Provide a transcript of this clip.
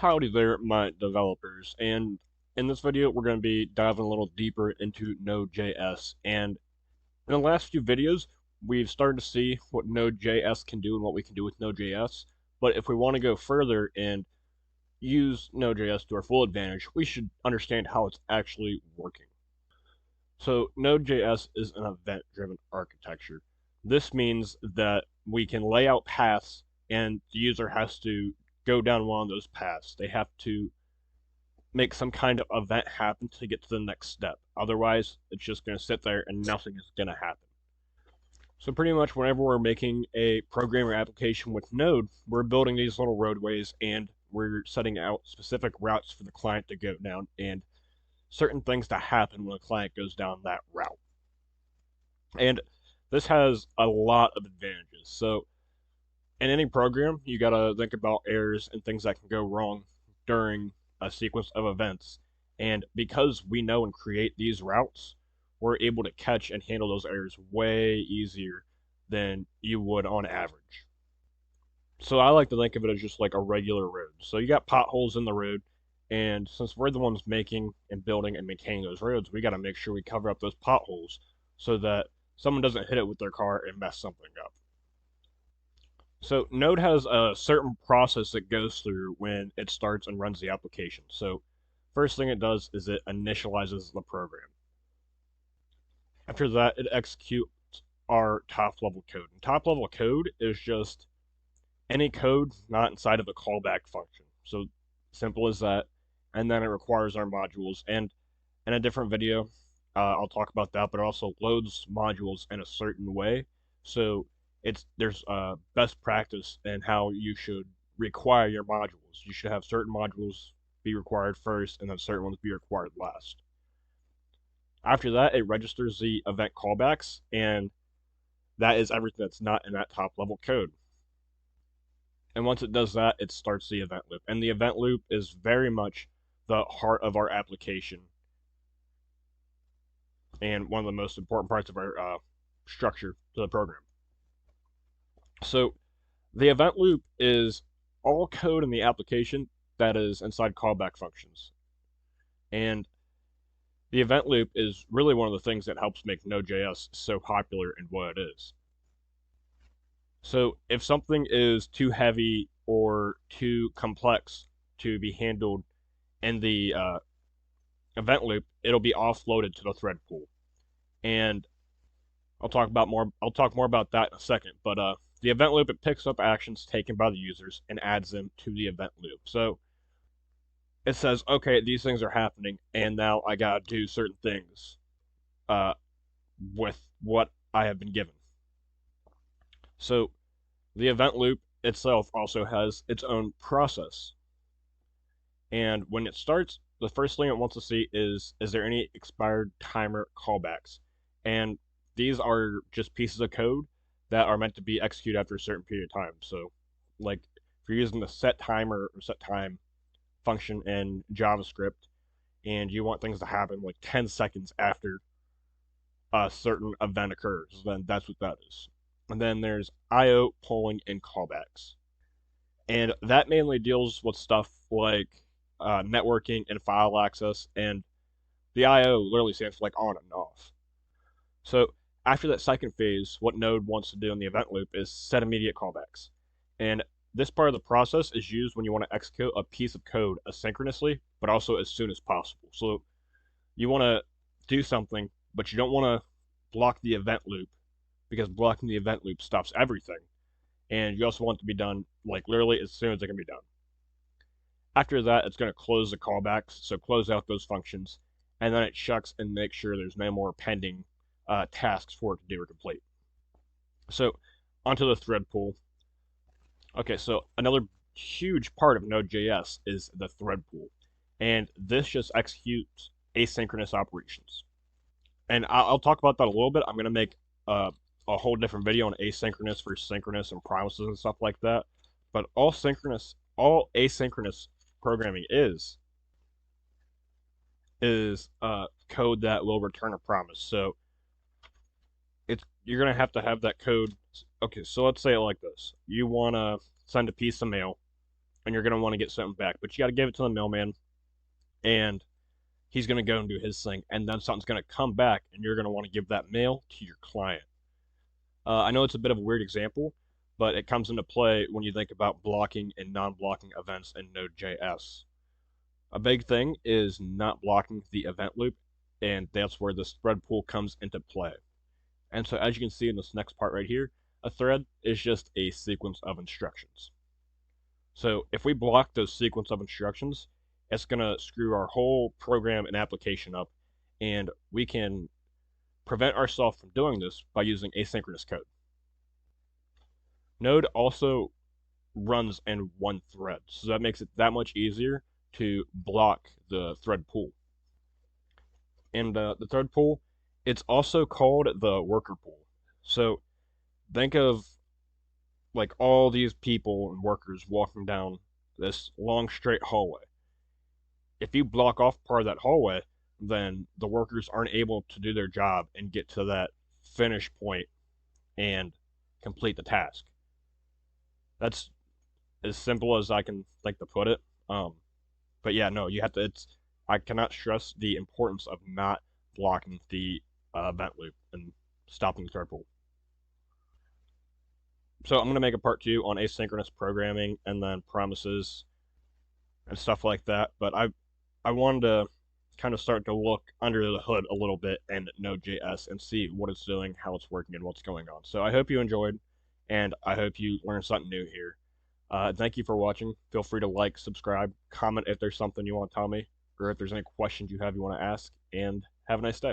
Howdy there, my developers, and in this video we're going to be diving a little deeper into Node.js. And in the last few videos, we've started to see what Node.js can do and what we can do with Node.js. But if we want to go further and use Node.js to our full advantage, we should understand how it's actually working. So Node.js is an event-driven architecture. This means that we can lay out paths and the user has to go down one of those paths. They have to make some kind of event happen to get to the next step. Otherwise, it's just going to sit there and nothing is going to happen. So pretty much whenever we're making a program or application with Node, we're building these little roadways and we're setting out specific routes for the client to go down and certain things to happen when a client goes down that route. And this has a lot of advantages. So in any program, you got to think about errors and things that can go wrong during a sequence of events. And because we know and create these routes, we're able to catch and handle those errors way easier than you would on average. So I like to think of it as just like a regular road. So you got potholes in the road, and since we're the ones making and building and maintaining those roads, we got to make sure we cover up those potholes so that someone doesn't hit it with their car and mess something up. So Node has a certain process it goes through when it starts and runs the application. So first thing it does is it initializes the program. After that, it executes our top-level code. And top-level code is just any code not inside of a callback function. So simple as that. And then it requires our modules. And in a different video, I'll talk about that, but it also loads modules in a certain way. So there's best practice in how you should require your modules. You should have certain modules be required first, and then certain ones be required last. After that, it registers the event callbacks, and that is everything that's not in that top-level code. And once it does that, it starts the event loop. And the event loop is very much the heart of our application and one of the most important parts of our structure to the program. So the event loop is all code in the application that is inside callback functions. And the event loop is really one of the things that helps make Node.js so popular in what it is. So if something is too heavy or too complex to be handled in the event loop, it'll be offloaded to the thread pool. And I'll talk more about that in a second. But the event loop, it picks up actions taken by the users and adds them to the event loop. So it says, okay, these things are happening, and now I gotta do certain things with what I have been given. So the event loop itself also has its own process. And when it starts, the first thing it wants to see is there any expired timer callbacks? And these are just pieces of code that are meant to be executed after a certain period of time. So like if you're using the set timer or set time function in JavaScript and you want things to happen like 10 seconds after a certain event occurs, then that's what that is. And then there's IO, polling, and callbacks. And that mainly deals with stuff like networking and file access, and the IO literally stands for like on and off. So after that second phase, what Node wants to do in the event loop is set immediate callbacks. And this part of the process is used when you want to execute a piece of code asynchronously, but also as soon as possible. So you want to do something, but you don't want to block the event loop because blocking the event loop stops everything. And you also want it to be done like literally as soon as it can be done. After that, it's going to close the callbacks, so close out those functions, and then it checks and makes sure there's no more pending tasks for it to do or complete. So onto the thread pool. Okay, so another huge part of Node.js is the thread pool, and this just executes asynchronous operations. And I'll talk about that a little bit. I'm going to make a whole different video on asynchronous versus synchronous and promises and stuff like that. But all asynchronous programming is code that will return a promise. So you're gonna have to have that code. Okay, so let's say it like this: you want to send a piece of mail and you're going to want to get something back, but you got to give it to the mailman, and he's going to go and do his thing, and then something's going to come back, and you're going to want to give that mail to your client. I know it's a bit of a weird example, but it comes into play when you think about blocking and non-blocking events in Node.js. A big thing is not blocking the event loop, and that's where the thread pool comes into play. And so as you can see in this next part right here, a thread is just a sequence of instructions. So if we block those sequence of instructions, it's going to screw our whole program and application up, and we can prevent ourselves from doing this by using asynchronous code. Node also runs in one thread, so that makes it that much easier to block the thread pool. And the thread pool, it's also called the worker pool. So think of like all these people and workers walking down this long straight hallway. If you block off part of that hallway, then the workers aren't able to do their job and get to that finish point and complete the task. That's as simple as I can think to put it. But yeah, no, you have to. I cannot stress the importance of not blocking the event loop and stopping the thread pool. So I'm going to make a part 2 on asynchronous programming and then promises and stuff like that. But I wanted to kind of start to look under the hood a little bit in Node.js and see what it's doing, how it's working, and what's going on. So I hope you enjoyed, and I hope you learned something new here. Thank you for watching. Feel free to like, subscribe, comment if there's something you want to tell me, or if there's any questions you have you want to ask, and have a nice day.